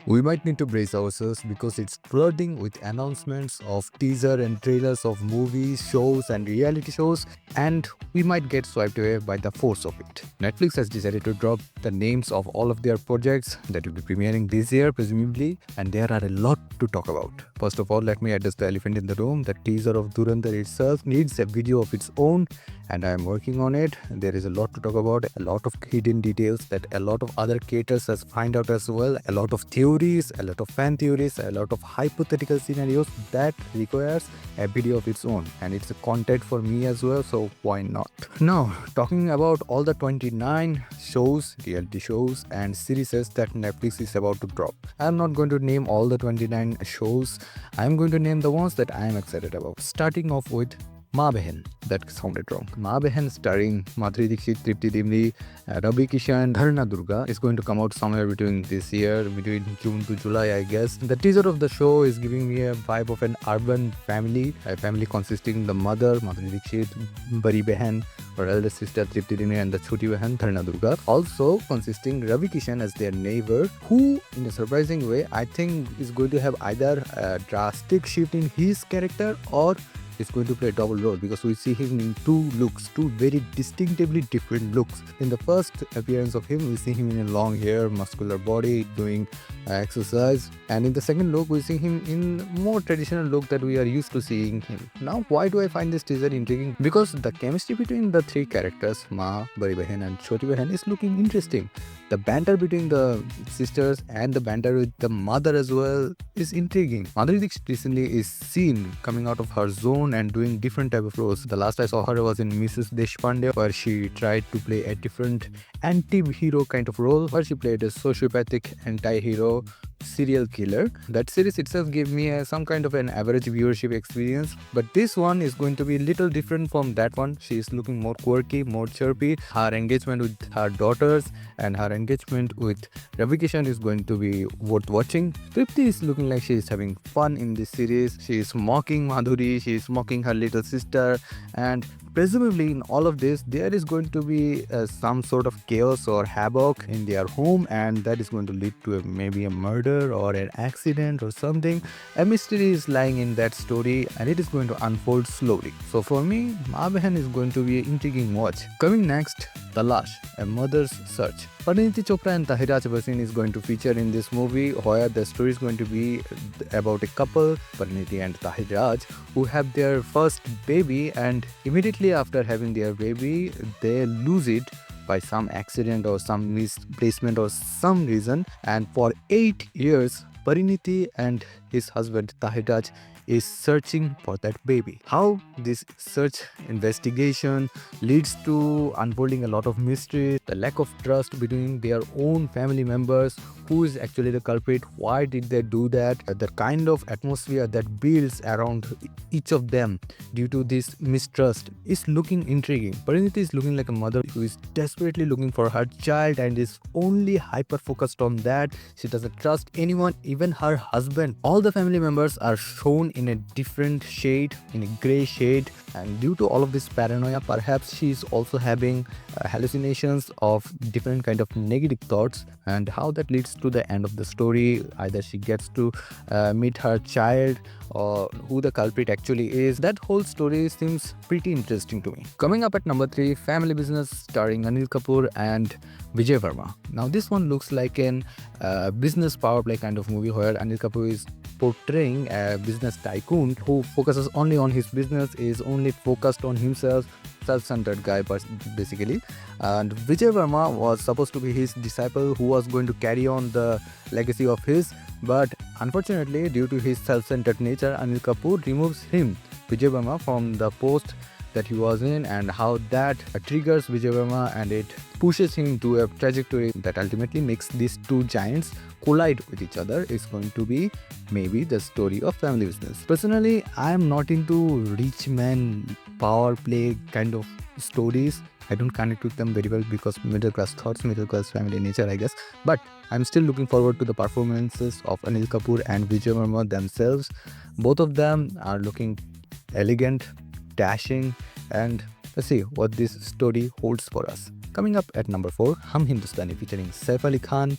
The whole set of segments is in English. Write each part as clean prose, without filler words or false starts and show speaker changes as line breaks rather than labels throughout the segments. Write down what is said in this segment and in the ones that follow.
We might need to brace ourselves because it's flooding with announcements of teaser and trailers of movies, shows, and reality shows, and we might get swiped away by the force of it. Netflix has decided to drop the names of all of their projects that will be premiering this year, presumably, and there are a lot to talk about. First of all, let me address the elephant in the room. The teaser of Dhurandhar itself needs a video of its own, and I am working on it. There is a lot to talk about, a lot of hidden details that a lot of other creators has find out as well, a lot of theories, a lot of fan theories, a lot of hypothetical scenarios that requires a video of its own, and it's a content for me as well, so why not? Now, talking about all the 29 shows, reality shows and series that Netflix is about to drop. I'm not going to name all the 29 shows. I'm going to name the ones that I am excited about. Starting off with Ma Behan. That sounded wrong. Ma Behan starring Madhuri Dixit, Tripti Dimli, Ravi Kishan, Dharna Durga is going to come out somewhere between this year, between June to July, I guess. The teaser of the show is giving me a vibe of an urban family, a family consisting the mother, Madhuri Dixit, Bari Behan, her elder sister Tripti Dimli, and the Choti Behan, Dharna Durga. Also consisting Ravi Kishan as their neighbor, who, in a surprising way, I think is going to have either a drastic shift in his character or is going to play a double role, because we see him in two looks, two very distinctively different looks. In the first appearance of him, we see him in a long hair, muscular body, doing exercise, and in the second look, we see him in more traditional look that we are used to seeing him. Now, why do I find this teaser intriguing? Because the chemistry between the three characters, Ma, Bari Behan and Choti Behan, is looking interesting. The banter between the sisters and the banter with the mother as well is intriguing. Madhuri Dixit recently is seen coming out of her zone and doing different type of roles. The last I saw her was in Mrs. Deshpande, where she tried to play a different anti-hero kind of role, where she played a sociopathic anti-hero serial killer. That series itself gave me some kind of an average viewership experience, but this one is going to be a little different from that one. She is looking more quirky, more chirpy. Her engagement with her daughters and her engagement with Ravi Kishan is going to be worth watching. Tripti is looking like she is having fun in this series. She is mocking Madhuri, she is mocking her little sister, and presumably in all of this there is going to be some sort of chaos or havoc in their home, and that is going to lead to maybe a murder or an accident or something. A mystery is lying in that story and it is going to unfold slowly. So for me, Ma Behan is going to be an intriguing watch. Coming next, Talash, a mother's search. Pariniti Chopra and Tahiraj Bhasin is going to feature in this movie, where the story is going to be about a couple, Pariniti and Tahiraj, who have their first baby, and immediately after having their baby, they lose it by some accident or some misplacement or some reason, and for 8 years, Pariniti and his husband Tahiraj is searching for that baby. How this search investigation leads to unfolding a lot of mystery, the lack of trust between their own family members, who is actually the culprit, why did they do that, the kind of atmosphere that builds around each of them due to this mistrust is looking intriguing. Pariniti is looking like a mother who is desperately looking for her child and is only hyper focused on that. She doesn't trust anyone, even her husband. All the family members are shown in a different shade, in a gray shade, and due to all of this paranoia, perhaps she is also having hallucinations of different kind of negative thoughts, and how that leads to the end of the story. Either she gets to meet her child, or who the culprit actually is. That whole story seems pretty interesting to me. Coming up at number 3, Family Business, starring Anil Kapoor and Vijay Verma. Now this one looks like an business power play kind of movie, where Anil Kapoor is portraying a business tycoon who focuses only on his business, is only focused on himself, self-centered guy basically. And Vijay Verma was supposed to be his disciple who was going to carry on the legacy of his, but unfortunately due to his self-centered nature, Anil Kapoor removes him, Vijay Verma, from the post that he was in, and how that triggers Vijay Verma and it pushes him to a trajectory that ultimately makes these two giants collide with each other is going to be maybe the story of Family Business. Personally, I am not into rich man power play kind of stories. I don't connect with them very well because middle class thoughts, middle class family nature, I guess. But I'm still looking forward to the performances of Anil Kapoor and Vijay Verma themselves. Both of them are looking elegant, dashing, and let's see what this story holds for us. Coming up at number 4, Hum Hindustani, featuring Saif Ali Khan,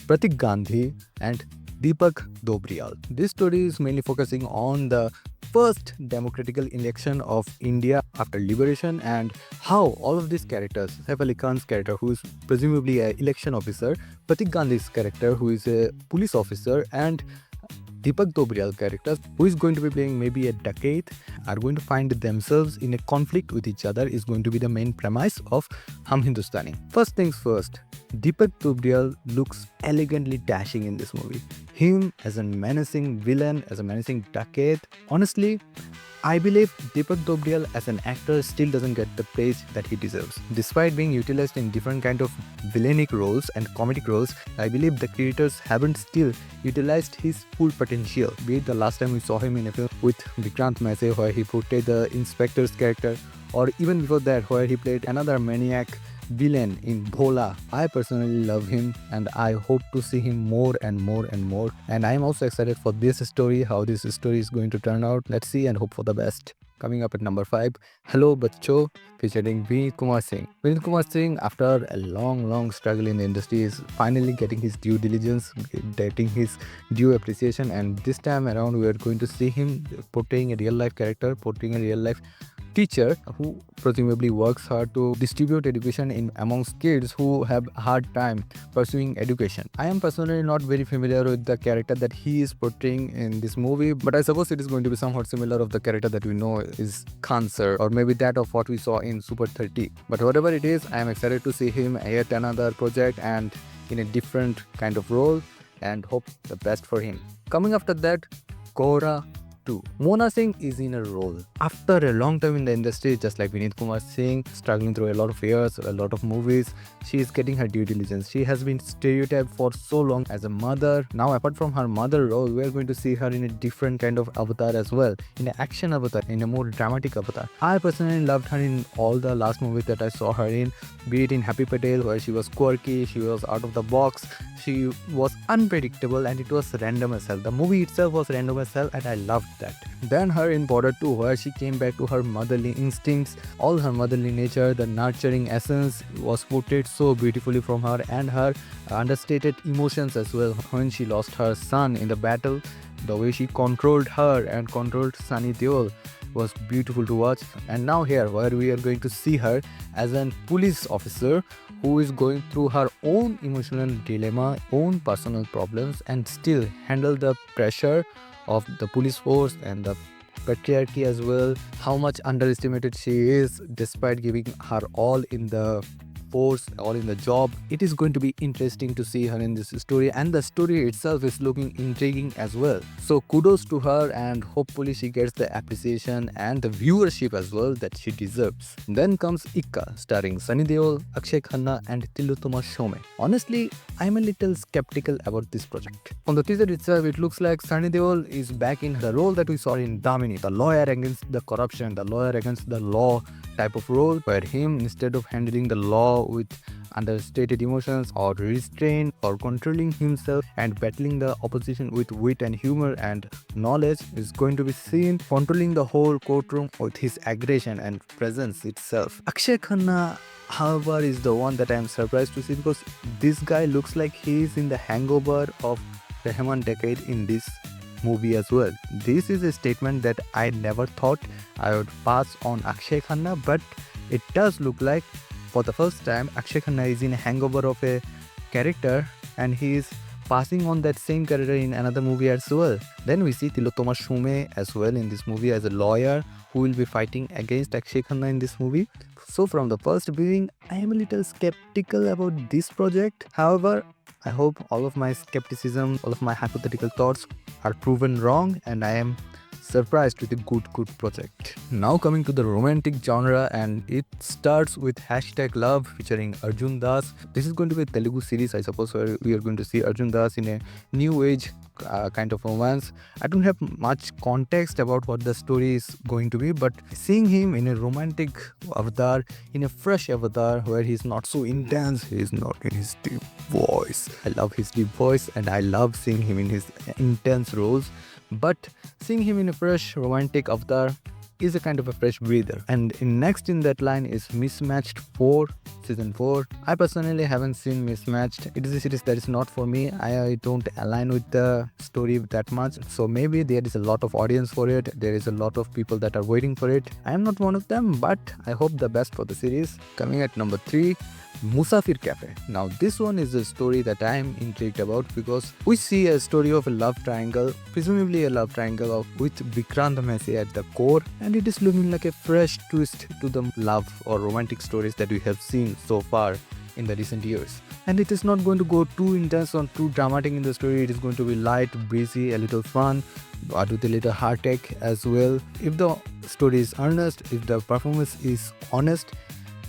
Pratik Gandhi and Deepak Dobriyal. This story is mainly focusing on the first democratical election of India after liberation and how all of these characters, Saif Ali Khan's character who is presumably an election officer, Pratik Gandhi's character who is a police officer, and Deepak Dobriyal character, who is going to be playing maybe a decade, are going to find themselves in a conflict with each other is going to be the main premise of Hum Hindustani. First things first, Deepak Dobriyal looks elegantly dashing in this movie. Him as a menacing villain, as a menacing decade. Honestly, I believe Deepak Dobriyal as an actor still doesn't get the praise that he deserves. Despite being utilized in different kind of villainic roles and comedic roles, I believe the creators haven't still utilized his full potential. Be it the last time we saw him in a film with Vikrant Massey where he portrayed the inspector's character, or even before that where he played another maniac villain in Bhola. I personally love him and I hope to see him more and more and more. And I am also excited for this story, how this story is going to turn out. Let's see and hope for the best. Coming up at number 5, Hello Bachhon, featuring Vineet Kumar Singh. Vineet Kumar Singh, after a long struggle in the industry, is finally getting his due diligence, getting his due appreciation, and this time around we are going to see him portraying a real life character, portraying a real life teacher who presumably works hard to distribute education in amongst kids who have hard time pursuing education. I am personally not very familiar with the character that he is portraying in this movie, but I suppose it is going to be somewhat similar of the character that we know is Khan sir, or maybe that of what we saw in Super 30. But whatever it is, I am excited to see him yet another project and in a different kind of role, and hope the best for him. Coming after that, Kohrra 2. Mona Singh is in a role. After a long time in the industry, just like Vineet Kumar Singh, struggling through a lot of years, a lot of movies, she is getting her due diligence. She has been stereotyped for so long as a mother. Now, apart from her mother role, we are going to see her in a different kind of avatar as well. In an action avatar, in a more dramatic avatar. I personally loved her in all the last movies that I saw her in, be it in Happy Patel, where she was quirky, she was out of the box, she was unpredictable, and it was random as hell. The movie itself was random as hell, and I loved that. Then her in Border 2, where she came back to her motherly instincts, all her motherly nature, the nurturing essence was portrayed so beautifully from her, and her understated emotions as well. When she lost her son in the battle, the way she controlled her and controlled Sunny Deol was beautiful to watch. And now here, where we are going to see her as a police officer who is going through her own emotional dilemma, own personal problems, and still handle the pressure of the police force and the patriarchy as well, how much underestimated she is despite giving her all in the force, all in the job. It is going to be interesting to see her in this story, and the story itself is looking intriguing as well. So kudos to her, and hopefully she gets the appreciation and the viewership as well that she deserves. Then comes Ikka, starring Sunny Deol, Akshay Khanna and Tilottama Shome. Honestly, I'm a little skeptical about this project. From the teaser itself, it looks like Sunny Deol is back in the role that we saw in Damini, the lawyer against the corruption, the lawyer against the law type of role, where him, instead of handling the law with understated emotions or restraint or controlling himself and battling the opposition with wit and humor and knowledge, is going to be seen controlling the whole courtroom with his aggression and presence itself. Akshay Khanna, however, is the one that I am surprised to see, because this guy looks like he is in the hangover of Rahman decade in this movie as well. This is a statement that I never thought I would pass on Akshay Khanna, but it does look like for the first time Akshay Khanna is in a hangover of a character, and he is passing on that same character in another movie as well. Then we see Tilottama Shome as well in this movie as a lawyer who will be fighting against Akshay Khanna in this movie. So from the first viewing, I am a little skeptical about this project. However, I hope all of my skepticism, all of my hypothetical thoughts are proven wrong, and I am surprised with a good project. Now coming to the romantic genre, and it starts with #love featuring Arjun Das. This is going to be a Telugu series, I suppose, where we are going to see Arjun Das in a new age kind of romance. I don't have much context about what the story is going to be, but seeing him in a romantic avatar, in a fresh avatar where he's not so intense, he's not in his deep voice. I love his deep voice, and I love seeing him in his intense roles. But seeing him in a fresh romantic avatar, is a kind of a fresh breather. And next in that line is Mismatched 4, season 4. I personally haven't seen Mismatched. It is a series that is not for me. I don't align with the story that much. So maybe there is a lot of audience for it. There is a lot of people that are waiting for it. I am not one of them, but I hope the best for the series. Coming at number 3, Musafir Cafe. Now this one is a story that I am intrigued about because we see a story of a love triangle, presumably a love triangle with Vikrant Messi at the core, and it is looking like a fresh twist to the love or romantic stories that we have seen so far in the recent years. And it is not going to go too intense or too dramatic in the story. It is going to be light, breezy, a little fun, but with a little heartache as well. If the story is earnest, if the performance is honest,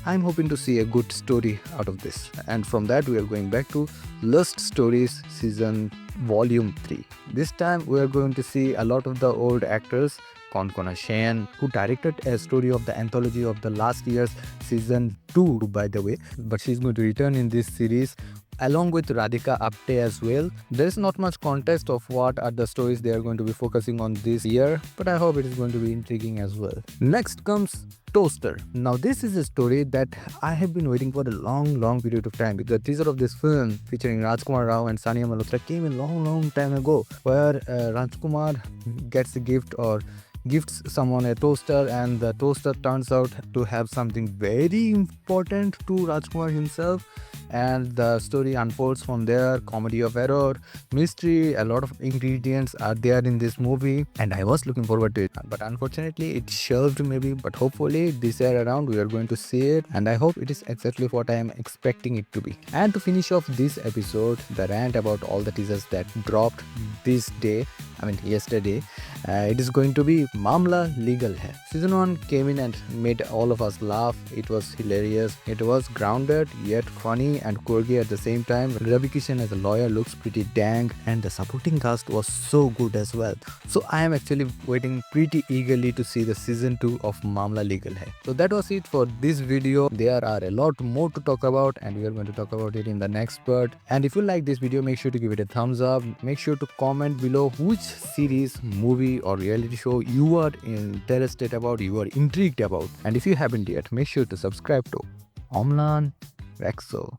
I'm hoping to see a good story out of this. And from that, we are going back to Lust Stories season volume 3. This time, we are going to see a lot of the old actors. Konkona Shen, who directed a story of the anthology of the last year's season 2, by the way. But she's going to return in this series along with Radhika Apte as well. There is not much context of what are the stories they are going to be focusing on this year, but I hope it is going to be intriguing as well. Next comes Toaster. Now this is a story that I have been waiting for a long period of time. The teaser of this film featuring Rajkumar Rao and Sania Malhotra came a long time ago, where Rajkumar gets a gift or gifts someone a toaster, and the toaster turns out to have something very important to Rajkumar himself, and the story unfolds from there. Comedy of error, mystery, a lot of ingredients are there in this movie, and I was looking forward to it, but unfortunately it shelved maybe. But hopefully this year around we are going to see it, and I hope it is exactly what I am expecting it to be. And to finish off this episode, the rant about all the teasers that dropped this day, yesterday, it is going to be Mamla Legal Hai. Season 1 came in and made all of us laugh. It was hilarious. It was grounded yet funny and quirky at the same time. Ravi Kishan as a lawyer looks pretty dang, and the supporting cast was so good as well. So I am actually waiting pretty eagerly to see the season 2 of Mamla Legal Hai. So that was it for this video. There are a lot more to talk about, and we are going to talk about it in the next part. And if you like this video, make sure to give it a thumbs up. Make sure to comment below which series, movie or reality show you are interested about, you are intrigued about. And if you haven't yet, make sure to subscribe to Omlan Rexo.